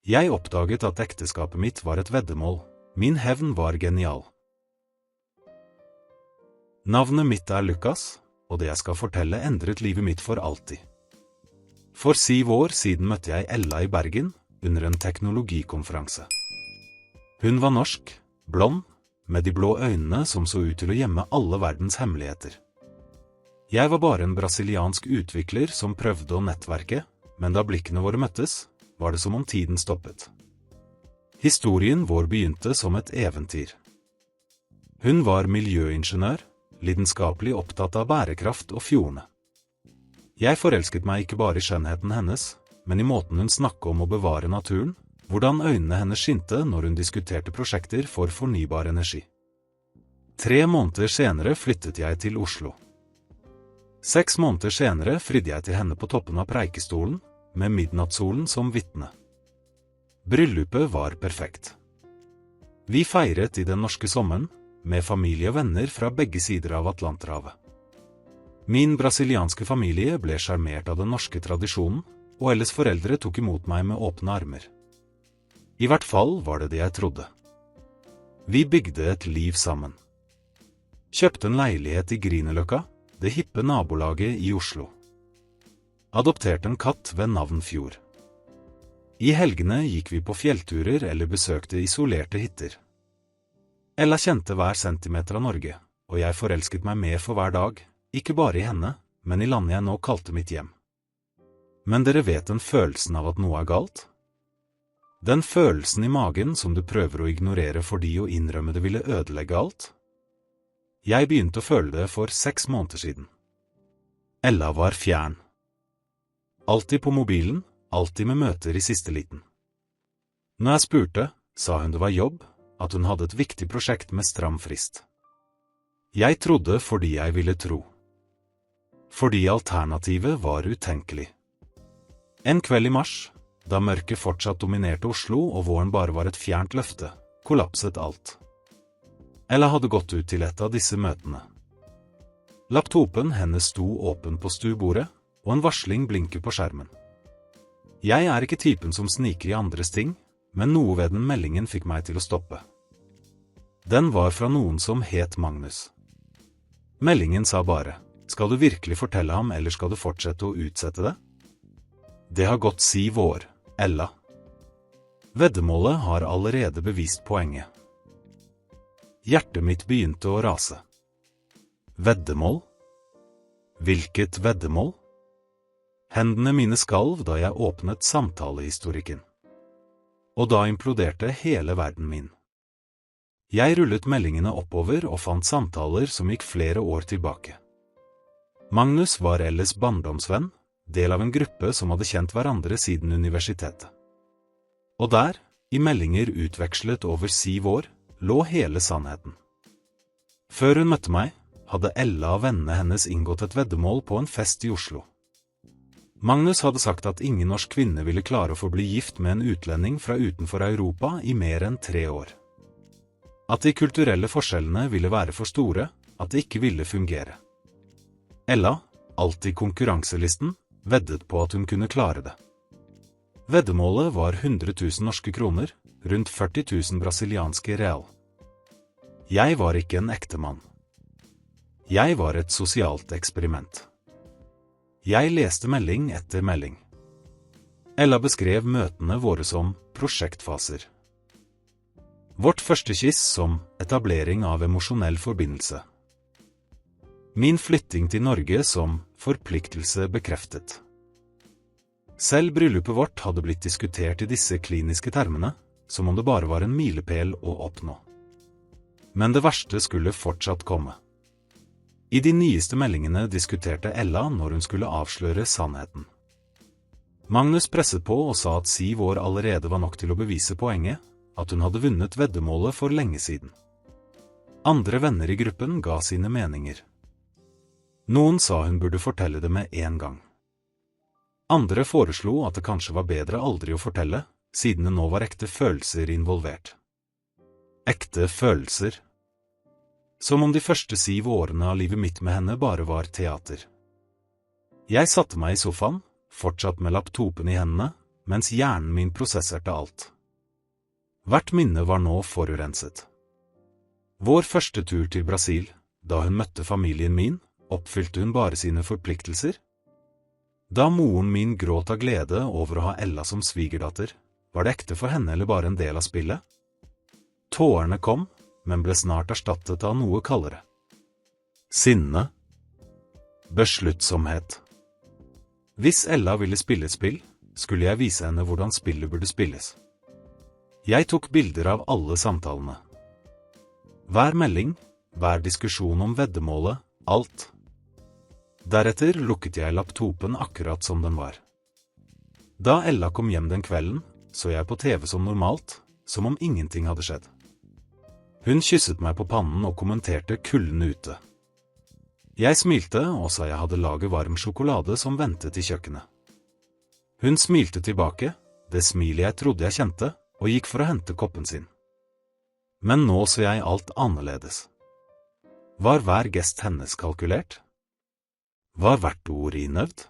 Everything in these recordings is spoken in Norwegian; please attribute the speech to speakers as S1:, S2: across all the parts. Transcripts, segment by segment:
S1: Jeg oppdaget at ekteskapet mitt var et veddemål. Min hevn var genial. Navnet mitt er Lukas, og det jeg skal fortelle endret livet mitt for alltid. For 7 år siden møtte jeg Ella i Bergen, under en teknologikonferanse. Hun var norsk, blond, med de blå øynene som så ut til å gjemme alle verdens hemmeligheter. Jeg var bare en brasiliansk utvikler som prøvde å nettverke, men da blikkene våre møttes, var det som om tiden stoppet. Historien vår begynte som et eventyr. Hun var miljøingeniør, lidenskapelig opptatt av bærekraft og fjordene. Jeg forelsket meg ikke bare i skjønnheten hennes, men i måten hun snakket om å bevare naturen, hvordan øynene hennes skinte når hun diskuterte prosjekter for fornybar energi. 3 måneder senere flyttet jeg til Oslo. 6 måneder senere fridde jeg til henne på toppen av Preikestolen, med midnattssolen som vitne. Bryllupet var perfekt. Vi feiret i den norske sommeren, med familie og venner fra begge sider av Atlanterhavet. Min brasilianske familie ble sjarmert av den norske tradisjonen, og Elles foreldre tok imot meg med åpne armer. I hvert fall var det det jeg trodde. Vi bygde et liv sammen. Kjøpte en leilighet i Grünerløkka, det hippe nabolaget i Oslo. Adopterte en katt ved navn Fjord. I helgene gikk vi på fjellturer eller besøkte isolerte hytter. Ella kjente hver centimeter av Norge, og jeg forelsket meg mer for hver dag, ikke bare i henne, men i landet jeg nå kalte mitt hjem. Men dere vet den følelsen av at noe er galt? Den følelsen i magen som du prøver å ignorere fordi å innrømme det ville ødelegge alt? Jeg begynte å føle det for 6 måneder siden. Ella var fjern. Alltid på mobilen, alltid med møter i siste liten. Når jeg spurte, sa hun det var jobb, at hun hadde et viktig prosjekt med stram frist. Jeg trodde fordi jeg ville tro. Fordi alternativet var utenkelig. En kveld i mars, da mørket fortsatt dominerte Oslo og våren bare var et fjernt løfte, kollapset alt. Ella hadde gått ut til et av disse møtene. Laptopen hennes sto åpen på stuebordet, og en varsling blinker på skjermen. Jeg er ikke typen som sniker i andres ting, men noe ved den meldingen fikk meg til å stoppe. Den var fra noen som het Magnus. Meldingen sa bare, skal du virkelig fortelle ham eller skal du fortsette å utsette det? Det har gått 7 år, Ella. Veddemålet har allerede bevist poenget. Hjertet mitt begynte å rase. Veddemål? Hvilket veddemål? Hendene mine skalv da jeg åpnet samtalehistorikken. Og da imploderte hele verden min. Jeg rullet meldingene oppover og fant samtaler som gikk flere år tilbake. Magnus var Elles barndomsvenn, del av en gruppe som hadde kjent hverandre siden universitetet. Og der, i meldinger utvekslet over 7 år, lå hele sannheten. Før hun møtte meg, hadde Ella og vennene hennes inngått et veddemål på en fest i Oslo. Magnus hadde sagt at ingen norsk kvinne ville klare å forbli gift med en utlending fra utenfor Europa i mer enn 3 år. At de kulturelle forskjellene ville være for store, at det ikke ville fungere. Ella, alltid konkurranselisten, veddet på at hun kunne klare det. Veddemålet var 100 000 norske kroner, rundt 40 000 brasilianske real. Jeg var ikke en ektemann. Jeg var et sosialt eksperiment. Jeg leste melding etter melding. Ella beskrev møtene våre som prosjektfaser. Vårt første kyss som etablering av emosjonell forbindelse. Min flytting til Norge som forpliktelse bekreftet. Selv bryllupet vårt hadde blitt diskutert i disse kliniske termene, som om det bare var en milepæl å oppnå. Men det verste skulle fortsatt komme. I de nyeste meldingene diskuterte Ella når hun skulle avsløre sannheten. Magnus presset på og sa at 7 år allerede var nok til å bevise poenget, at hun hadde vunnet veddemålet for lenge siden. Andre venner i gruppen ga sine meninger. Noen sa hun burde fortelle det med en gang. Andre foreslo at det kanskje var bedre aldri å fortelle, siden det nå var ekte følelser involvert. Ekte følelser. Som om de første 7 årene av livet mitt med henne bare var teater. Jeg satte meg i sofaen, fortsatt med laptopen i hendene, mens hjernen min prosesserte alt. Hvert minne var nå forurenset. Vår første tur til Brasil, da hun møtte familien min, oppfylte hun bare sine forpliktelser? Da moren min gråt av glede over å ha Ella som svigerdatter, var det ekte for henne eller bare en del av spillet? Tårene kom, men ble snart erstattet av noe kaldere. Sinne. Besluttsomhet. Hvis Ella ville spille et spill, skulle jeg vise henne hvordan spillet burde spilles. Jeg tok bilder av alle samtalene. Hver melding, hver diskusjon om veddemålet, alt. Deretter lukket jeg laptopen akkurat som den var. Da Ella kom hjem den kvelden, så jeg på TV som normalt, som om ingenting hadde skjedd. Hun kysset meg på pannen og kommenterte kulden ute. Jeg smilte og sa jeg hadde laget varm sjokolade som ventet i kjøkkenet. Hun smilte tilbake, det smilet jeg trodde jeg kjente, og gikk for å hente koppen sin. Men nå så jeg alt annerledes. Var hver gest hennes kalkulert? Var hvert ord innøvd?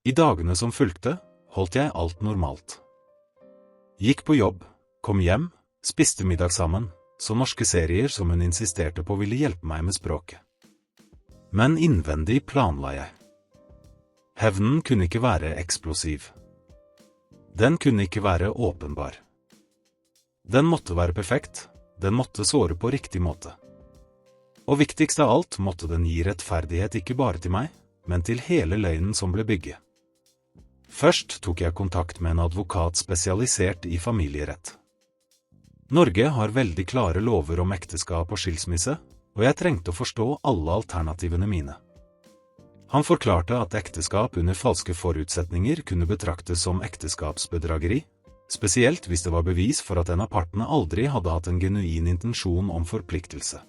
S1: I dagene som fulgte, holdt jeg alt normalt. Gikk på jobb, kom hjem, spiste middag sammen, så norske serier som hun insisterte på ville hjelpe meg med språket. Men innvendig planla jeg. Hevnen kunne ikke være eksplosiv. Den kunne ikke være åpenbar. Den måtte være perfekt, den måtte såre på riktig måte. Og viktigst av alt måtte den gi rettferdighet ikke bare til meg, men til hele løgnen som ble bygget. Først tok jeg kontakt med en advokat spesialisert i familierett. Norge har veldig klare lover om ekteskap og skilsmisse, og jeg trengte å forstå alle alternativene mine. Han forklarte at ekteskap under falske forutsetninger kunne betraktes som ekteskapsbedrageri, spesielt hvis det var bevis for at en av partene aldri hadde hatt en genuin intensjon om forpliktelse.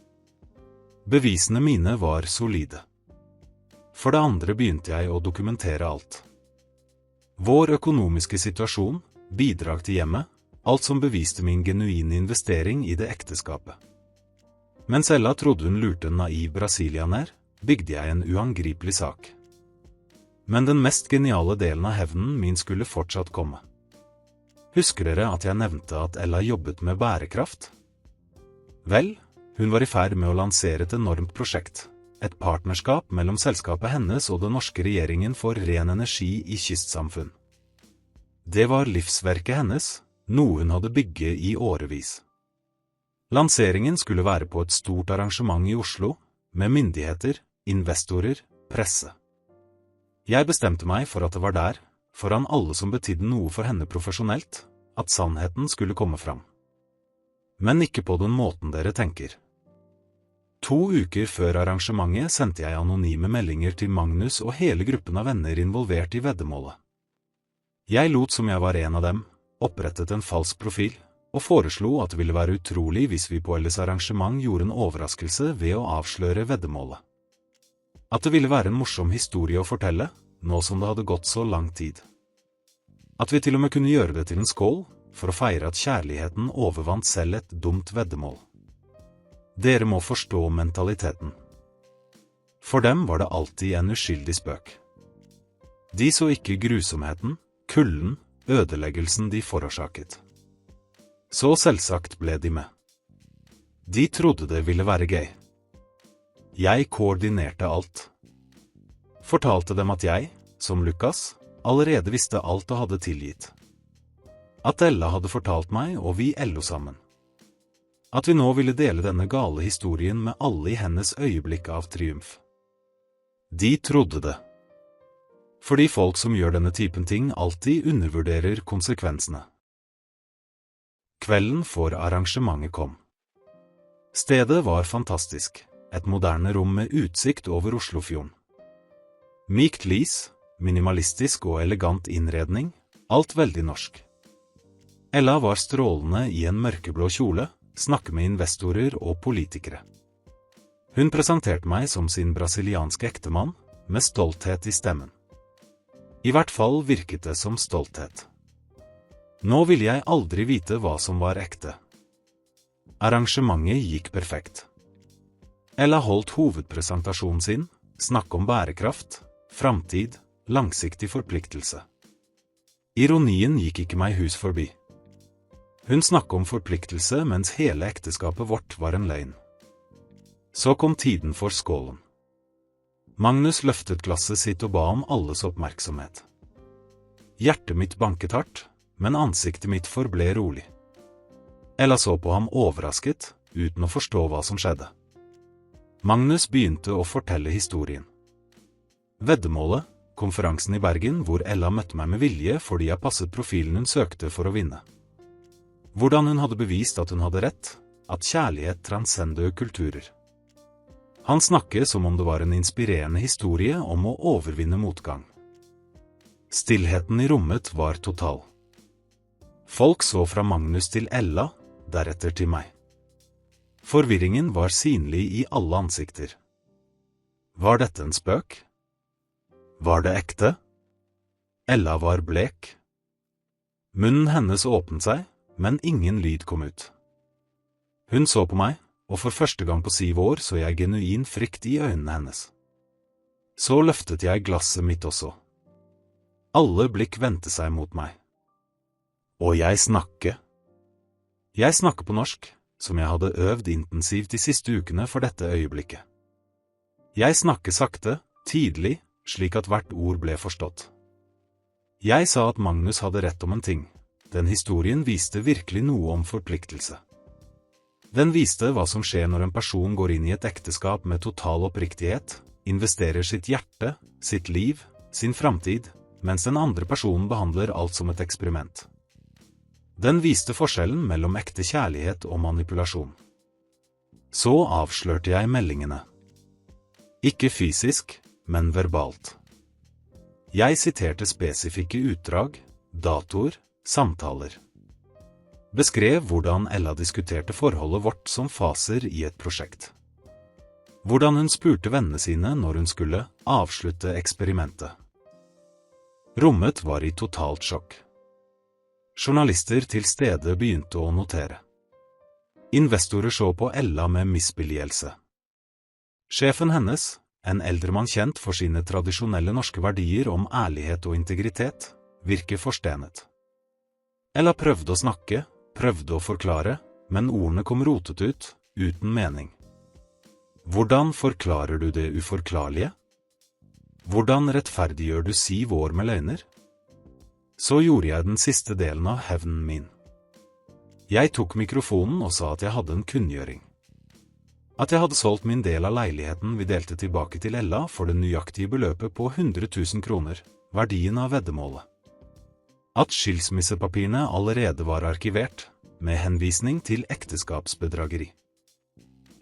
S1: Bevisene mine var solide. For det andre begynte jeg å dokumentere alt. Vår økonomiske situasjon, bidrag til hjemmet, alt som beviste min genuine investering i det ekteskapet. Mens Ella trodde hun lurte en naiv brasilianer, bygde jeg en uangripelig sak. Men den mest geniale delen av hevnen min skulle fortsatt komme. Husker dere at jeg nevnte at Ella jobbet med bærekraft? Vel, hun var i ferd med å lansere et enormt prosjekt, et partnerskap mellom selskapet hennes og den norske regjeringen for ren energi i kystsamfunn. Det var livsverket hennes, noe hun hadde bygget i årevis. Lanseringen skulle være på et stort arrangement i Oslo, med myndigheter, investorer, presse. Jeg bestemte meg for at det var der, foran alle som betydde noe for henne profesjonelt, at sannheten skulle komme fram. Men ikke på den måten dere tenker. 2 uker før arrangementet sendte jeg anonyme meldinger til Magnus og hele gruppen av venner involvert i veddemålet. Jeg lot som jeg var en av dem, opprettet en falsk profil, og foreslo at det ville være utrolig hvis vi på Elles arrangement gjorde en overraskelse ved å avsløre veddemålet. At det ville være en morsom historie å fortelle, nå som det hadde gått så lang tid. At vi til og med kunne gjøre det til en skål, for å feire at kjærligheten overvant selv et dumt veddemål. Dere må forstå mentaliteten. For dem var det alltid en uskyldig spøk. De så ikke grusomheten, kulden, ødeleggelsen de forårsaket. Så selvsagt ble de med. De trodde det ville være gøy. Jeg koordinerte alt. Fortalte dem at jeg, som Lukas, allerede visste alt og hadde tilgitt. At Ella hadde fortalt meg og vi lo sammen. At vi nå ville dele denne gale historien med alle i hennes øyeblikk av triumf. De trodde det. Fordi folk som gjør denne typen ting alltid undervurderer konsekvensene. Kvelden for arrangementet kom. Stedet var fantastisk, et moderne rom med utsikt over Oslofjorden. Mykt lys, minimalistisk og elegant innredning, alt veldig norsk. Ella var strålende i en mørkeblå kjole, snakke med investorer og politikere. Hun presenterte meg som sin brasilianske ektemann, med stolthet i stemmen. I hvert fall virket det som stolthet. Nå ville jeg aldri vite hva som var ekte. Arrangementet gikk perfekt. Ella holdt hovedpresentasjonen sin, snakk om bærekraft, framtid, langsiktig forpliktelse. Ironien gikk ikke meg hus forbi. Hun snakket om forpliktelse mens hele ekteskapet vårt var en løgn. Så kom tiden for skålen. Magnus løftet glasset sitt og ba om alles oppmerksomhet. Hjertet mitt banket hardt, men ansiktet mitt forble rolig. Ella så på ham overrasket, uten å forstå hva som skjedde. Magnus begynte å fortelle historien. Veddemålet, konferansen i Bergen hvor Ella møtte meg med vilje fordi jeg passet profilen hun søkte for å vinne. Hvordan hun hadde bevist at hun hadde rett, at kjærlighet transcender kulturer. Han snakket som om det var en inspirerende historie om å overvinne motgang. Stillheten i rommet var total. Folk så fra Magnus til Ella, deretter til meg. Forvirringen var synlig i alle ansikter. Var dette en spøk? Var det ekte? Ella var blek. Munnen hennes åpnet seg, men ingen lyd kom ut. Hun så på meg, og for første gang på 7 år så jeg genuin frykt i øynene hennes. Så løftet jeg glasset mitt også. Alle blikk vendte seg mot meg. Og jeg snakker. Jeg snakker på norsk, som jeg hadde øvd intensivt de siste ukene for dette øyeblikket. Jeg snakker sakte, tydelig, slik at hvert ord ble forstått. Jeg sa at Magnus hadde rett om en ting. Den historien viste virkelig noe om forpliktelse. Den viste hva som skjer når en person går inn i et ekteskap med total oppriktighet, investerer sitt hjerte, sitt liv, sin framtid, mens den andre personen behandler alt som et eksperiment. Den viste forskjellen mellom ekte kjærlighet og manipulasjon. Så avslørte jeg meldingene. Ikke fysisk, men verbalt. Jeg siterte spesifikke utdrag, datoer, samtaler. Beskrev hvordan Ella diskuterte forholdet vårt som faser i et prosjekt. Hvordan hun spurte vennene sine når hun skulle avslutte eksperimentet. Rommet var i totalt sjokk. Journalister til stede begynte å notere. Investorer så på Ella med misbilligelse. Sjefen hennes, en eldre mann kjent for sine tradisjonelle norske verdier om ærlighet og integritet, virker forstenet. Ella prøvde å snakke, prøvde å forklare, men ordene kom rotet ut, uten mening. Hvordan forklarer du det uforklarlige? Hvordan rettferdiggjør du 7 år med løgner? Så gjorde jeg den siste delen av hevnen min. Jeg tok mikrofonen og sa at jeg hadde en kunngjøring. At jeg hadde solgt min del av leiligheten vi delte tilbake til Ella for det nøyaktige beløpet på 100 000 kroner, verdien av veddemålet. At skilsmissepapirene allerede var arkivert, med henvisning til ekteskapsbedrageri.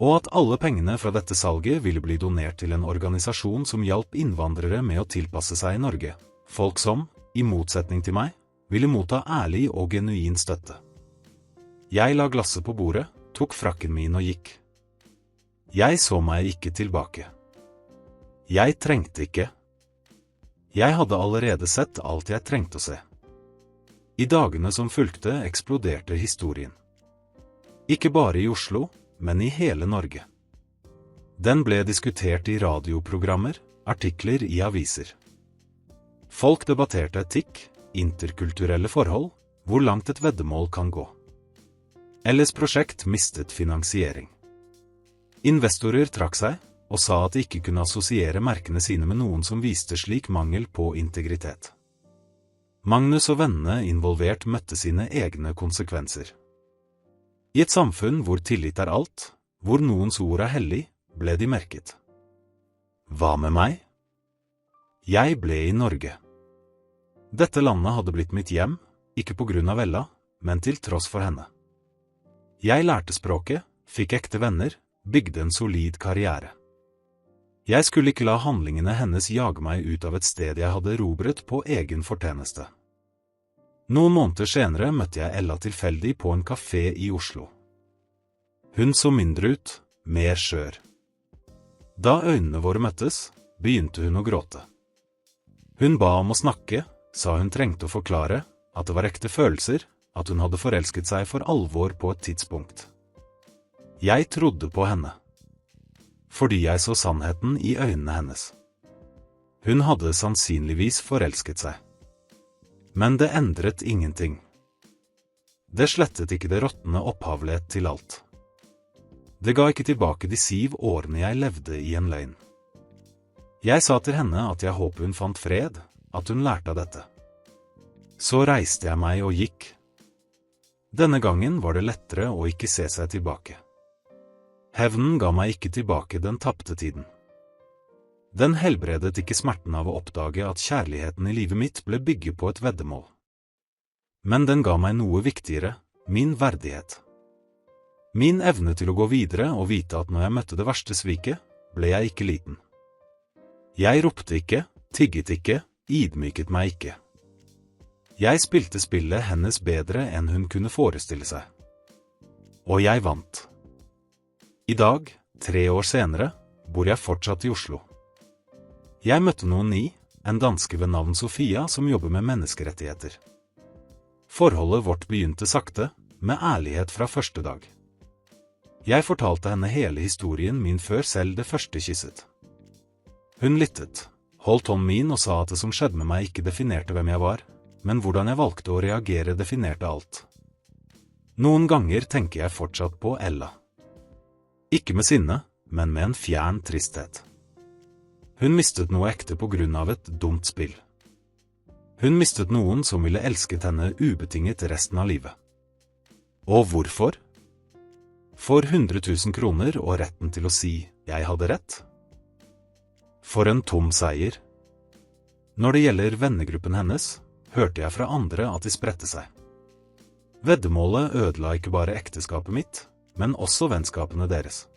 S1: Og at alle pengene fra dette salget ville bli donert til en organisasjon som hjalp innvandrere med å tilpasse seg i Norge, folk som, i motsetning til meg, ville motta ærlig og genuin støtte. Jeg la glasset på bordet, tok frakken min og gikk. Jeg så meg ikke tilbake. Jeg trengte ikke. Jeg hadde allerede sett alt jeg trengte å se. I dagene som fulgte eksploderte historien. Ikke bare i Oslo, men i hele Norge. Den ble diskutert i radioprogrammer, artikler i aviser. Folk debatterte etikk, interkulturelle forhold, hvor langt et veddemål kan gå. Ellas prosjekt mistet finansiering. Investorer trakk seg, og sa at de ikke kunne assosiere merkene sine med noen som viste slik mangel på integritet. Magnus og vennene involvert møtte sine egne konsekvenser. I et samfunn hvor tillit er alt, hvor noens ord er hellig, ble de merket. Hva med meg? Jeg ble i Norge. Dette landet hadde blitt mitt hjem, ikke på grunn av Ella, men til tross for henne. Jeg lærte språket, fikk ekte venner, bygde en solid karriere. Jeg skulle ikke la handlingene hennes jage meg ut av et sted jeg hadde erobret på egen fortjeneste. Noen måneder senere møtte jeg Ella tilfeldig på en kafé i Oslo. Hun så mindre ut, mer skjør. Da øynene våre møttes, begynte hun å gråte. Hun ba om å snakke, sa hun trengte å forklare, at det var ekte følelser, at hun hadde forelsket seg for alvor på et tidspunkt. Jeg trodde på henne. Fordi jeg så sannheten i øynene hennes. Hun hadde sannsynligvis forelsket seg. Men det endret ingenting. Det slettet ikke det råttende opphavlighet til alt. Det ga ikke tilbake de 7 årene jeg levde i en løgn. Jeg sa til henne at jeg håpet hun fant fred, at hun lærte av dette. Så reiste jeg meg og gikk. Denne gangen var det lettere å ikke se seg tilbake. Hevnen ga meg ikke tilbake den tapte tiden. Den helbredet ikke smerten av å oppdage at kjærligheten i livet mitt ble bygget på et veddemål. Men den ga meg noe viktigere, min verdighet. Min evne til å gå videre og vite at når jeg møtte det verste sviket, ble jeg ikke liten. Jeg ropte ikke, tigget ikke, ydmyket meg ikke. Jeg spilte spillet hennes bedre enn hun kunne forestille seg. Og jeg vant. I dag, 3 år senere, bor jeg fortsatt i Oslo. Jeg møtte noen ny, en danske ved navn Sofia som jobber med menneskerettigheter. Forholdet vårt begynte sakte, med ærlighet fra første dag. Jeg fortalte henne hele historien min før selv det første kysset. Hun lyttet, holdt hånden min og sa at det som skjedde med meg ikke definerte hvem jeg var, men hvordan jeg valgte å reagere definerte alt. Noen ganger tenker jeg fortsatt på Ella. Ikke med sinne, men med en fjern tristhet. Hun mistet noe ekte på grunn av et dumt spill. Hun mistet noen som ville elsket henne ubetinget resten av livet. Og hvorfor? For 100 000 kroner og retten til å si «jeg hadde rett». For en tom seier. Når det gjelder vennegruppen hennes, hørte jeg fra andre at de spredte seg. Veddemålet ødela ikke bare ekteskapet mitt, men også vennskapene deres.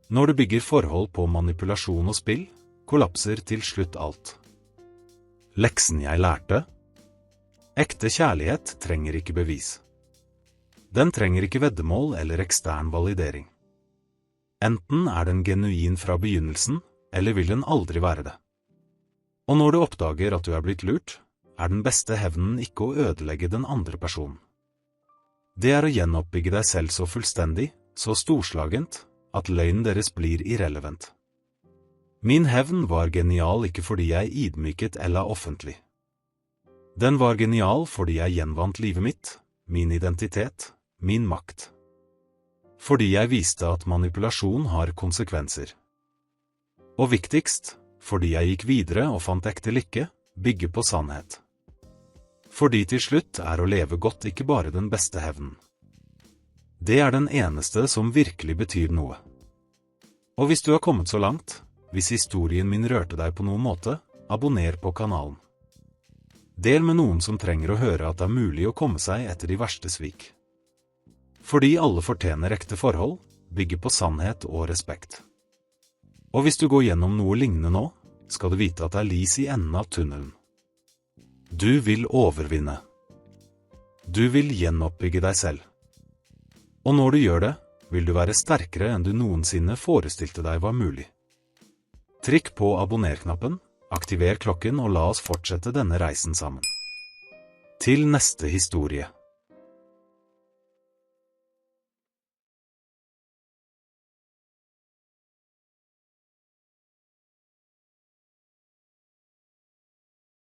S1: Når du bygger forhold på manipulasjon og spill, kollapser til slutt alt. Leksen jeg lærte? Ekte kjærlighet trenger ikke bevis. Den trenger ikke veddemål eller ekstern validering. Enten er den genuin fra begynnelsen, eller vil den aldri være det. Og når du oppdager at du er blitt lurt, er den beste hevnen ikke å ødelegge den andre personen. Det er å gjenoppbygge deg selv så fullstendig, så storslagent, at løgnen deres blir irrelevant. Min hevn var genial ikke fordi jeg ydmyket Ella offentlig. Den var genial fordi jeg gjenvant livet mitt, min identitet, min makt. Fordi jeg viste at manipulasjon har konsekvenser. Og viktigst, fordi jeg gikk videre og fant ekte lykke, bygge på sannhet. Fordi til slutt er å leve godt ikke bare den beste hevnen. Det er den eneste som virkelig betyr noe. Og hvis du har kommet så langt, hvis historien min rørte deg på noen måte, abonner på kanalen. Del med noen som trenger å høre at det er mulig å komme seg etter de verste svik. Fordi alle fortjener ekte forhold, bygge på sannhet og respekt. Og hvis du går gjennom noe lignende nå, skal du vite at det er lys i enden av tunnelen. Du vil overvinne. Du vil gjenoppbygge deg selv. Og når du gjør det, vil du være sterkere enn du noensinne forestilte deg var mulig. Trykk på abonner-knappen, aktiver klokken og la oss fortsette denne reisen sammen. Til neste historie.